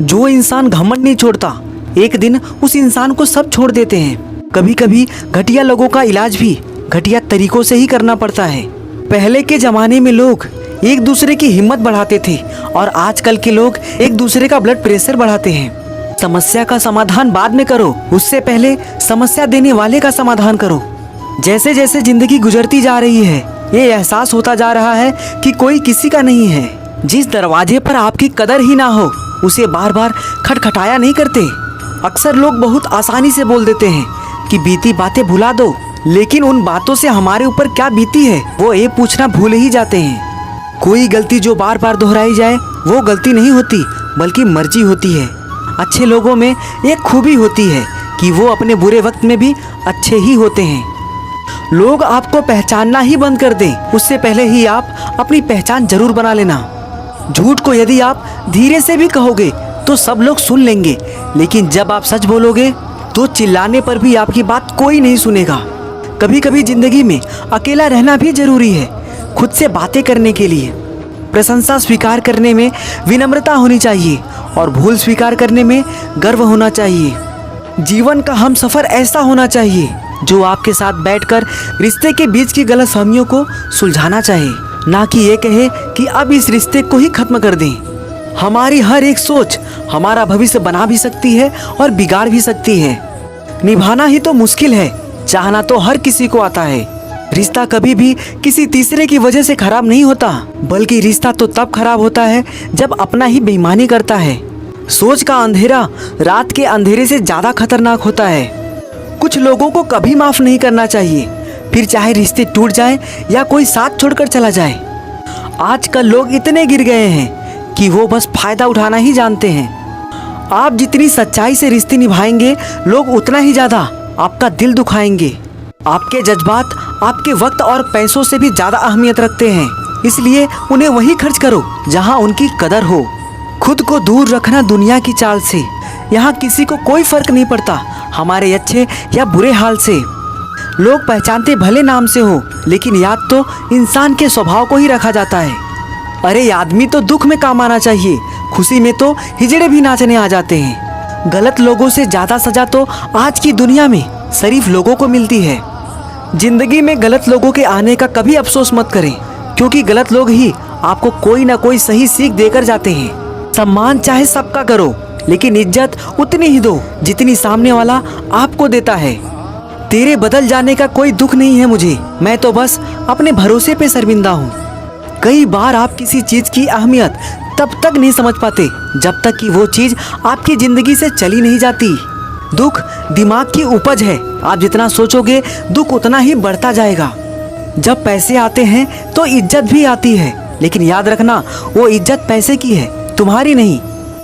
जो इंसान घमंड नहीं छोड़ता, एक दिन उस इंसान को सब छोड़ देते हैं। कभी कभी घटिया लोगों का इलाज भी घटिया तरीकों से ही करना पड़ता है। पहले के जमाने में लोग एक दूसरे की हिम्मत बढ़ाते थे और आजकल के लोग एक दूसरे का ब्लड प्रेशर बढ़ाते हैं। समस्या का समाधान बाद में करो, उससे पहले समस्या देने वाले का समाधान करो। जैसे जैसे जिंदगी गुजरती जा रही है, ये एहसास होता जा रहा है कि कोई किसी का नहीं है। जिस दरवाजे पर आपकी कदर ही ना हो, उसे बार बार खटखटाया नहीं करते। अक्सर लोग बहुत आसानी से बोल देते हैं कि बीती बातें भुला दो, लेकिन उन बातों से हमारे ऊपर क्या बीती है वो ये पूछना भूल ही जाते हैं। कोई गलती जो बार बार दोहराई जाए वो गलती नहीं होती, बल्कि मर्जी होती है। अच्छे लोगों में एक खूबी होती है कि वो अपने बुरे वक्त में भी अच्छे ही होते हैं। लोग आपको पहचानना ही बंद कर दें, उससे पहले ही आप अपनी पहचान जरूर बना लेना। झूठ को यदि आप धीरे से भी कहोगे तो सब लोग सुन लेंगे, लेकिन जब आप सच बोलोगे तो चिल्लाने पर भी आपकी बात कोई नहीं सुनेगा। कभी कभी जिंदगी में अकेला रहना भी जरूरी है, खुद से बातें करने के लिए। प्रशंसा स्वीकार करने में विनम्रता होनी चाहिए और भूल स्वीकार करने में गर्व होना चाहिए। जीवन का हमसफर ऐसा होना चाहिए जो आपके साथ बैठकर रिश्ते के बीच की गलतफहमियों को सुलझाना चाहे, ना कि ये कहे कि अब इस रिश्ते को ही खत्म कर दें। हमारी हर एक सोच हमारा भविष्य बना भी सकती है और बिगाड़ भी सकती है। निभाना ही तो मुश्किल है, चाहना तो हर किसी को आता है। रिश्ता कभी भी किसी तीसरे की वजह से खराब नहीं होता, बल्कि रिश्ता तो तब खराब होता है जब अपना ही बेईमानी करता है। सोच का अंधेरा रात के अंधेरे से ज्यादा खतरनाक होता है। कुछ लोगों को कभी माफ नहीं करना चाहिए, फिर चाहे रिश्ते टूट जाए या कोई साथ छोड़कर चला जाए। आजकल लोग इतने गिर गए हैं कि वो बस फायदा उठाना ही जानते हैं। आप जितनी सच्चाई से रिश्ते निभाएंगे, लोग उतना ही ज्यादा आपका दिल दुखाएंगे। आपके जज्बात आपके वक्त और पैसों से भी ज्यादा अहमियत रखते हैं, इसलिए उन्हें वही खर्च करो जहां उनकी कदर हो। खुद को दूर रखना दुनिया की चाल से। यहाँ किसी को कोई फर्क नहीं पड़ता हमारे अच्छे या बुरे हाल से। लोग पहचानते भले नाम से हो, लेकिन याद तो इंसान के स्वभाव को ही रखा जाता है। अरे आदमी तो दुख में काम आना चाहिए, खुशी में तो हिजड़े भी नाचने आ जाते हैं। गलत लोगों से ज्यादा सजा तो आज की दुनिया में शरीफ लोगों को मिलती है। जिंदगी में गलत लोगों के आने का कभी अफसोस मत करें, क्योंकि गलत लोग ही आपको कोई ना कोई सही सीख देकर जाते हैं। सम्मान चाहे सबका करो, लेकिन इज्जत उतनी ही दो जितनी सामने वाला आपको देता है। तेरे बदल जाने का कोई दुख नहीं है मुझे, मैं तो बस अपने भरोसे पे शर्मिंदा हूँ। कई बार आप किसी चीज की अहमियत तब तक नहीं समझ पाते जब तक कि वो चीज आपकी जिंदगी से चली नहीं जाती। दुख दिमाग की उपज है, आप जितना सोचोगे दुख उतना ही बढ़ता जाएगा। जब पैसे आते हैं तो इज्जत भी आती है, लेकिन याद रखना वो इज्जत पैसे की है, तुम्हारी नहीं।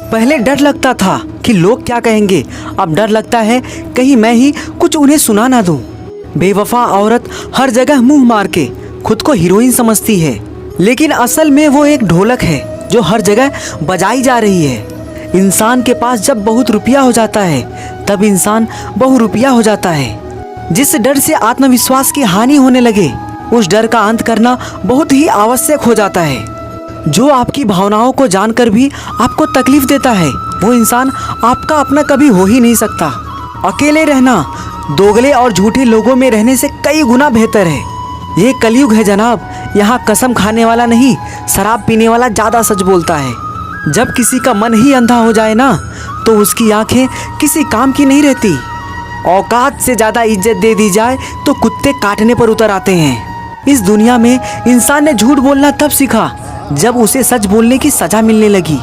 पहले डर लगता था कि लोग क्या कहेंगे, अब डर लगता है कहीं मैं ही कुछ उन्हें सुना ना दूं। बेवफा औरत हर जगह मुंह मार के खुद को हीरोइन समझती है, लेकिन असल में वो एक ढोलक है जो हर जगह बजाई जा रही है। इंसान के पास जब बहुत रुपया हो जाता है तब इंसान बहुरुपया हो जाता है। जिस डर से आत्मविश्वास की हानि होने लगे, उस डर का अंत करना बहुत ही आवश्यक हो जाता है। जो आपकी भावनाओं को जानकर भी आपको तकलीफ देता है, वो इंसान आपका अपना कभी हो ही नहीं सकता। अकेले रहना दोगले और झूठे लोगों में रहने से कई गुना बेहतर है। ये कलयुग है जनाब, यहाँ कसम खाने वाला नहीं, शराब पीने वाला ज्यादा सच बोलता है। जब किसी का मन ही अंधा हो जाए ना, तो उसकी आंखें किसी काम की नहीं रहती। औकात से ज्यादा इज्जत दे दी जाए तो कुत्ते काटने पर उतर आते हैं। इस दुनिया में इंसान ने झूठ बोलना तब सीखा जब उसे सच बोलने की सजा मिलने लगी।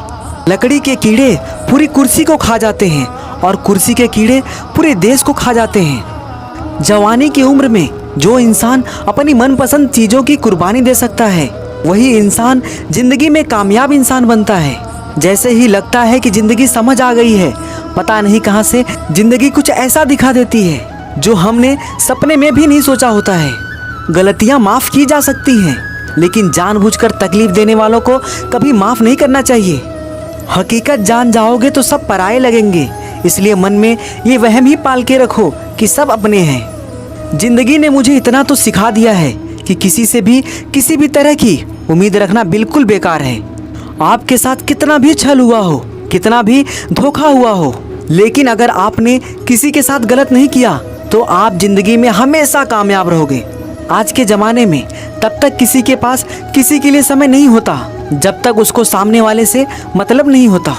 लकड़ी के कीड़े पूरी कुर्सी को खा जाते हैं और कुर्सी के कीड़े पूरे देश को खा जाते हैं। जवानी की उम्र में जो इंसान अपनी मनपसंद चीजों की कुर्बानी दे सकता है, वही इंसान जिंदगी में कामयाब इंसान बनता है। जैसे ही लगता है कि जिंदगी समझ आ गई है, पता नहीं कहां से जिंदगी कुछ ऐसा दिखा देती है जो हमने सपने में भी नहीं सोचा होता है। गलतियां माफ की जा सकती हैं, लेकिन जानबूझकर तकलीफ देने वालों को कभी माफ नहीं करना चाहिए। हकीकत जान जाओगे तो सब पराये लगेंगे, इसलिए मन में ये वहम ही पाल के रखो कि सब अपने हैं। जिंदगी ने मुझे इतना तो सिखा दिया है कि किसी से भी किसी भी तरह की उम्मीद रखना बिल्कुल बेकार है। आपके साथ कितना भी छल हुआ हो, कितना भी धोखा हुआ हो, लेकिन अगर आपने किसी के साथ गलत नहीं किया तो आप जिंदगी में हमेशा कामयाब रहोगे। आज के ज़माने में तब तक किसी के पास किसी के लिए समय नहीं होता जब तक उसको सामने वाले से मतलब नहीं होता।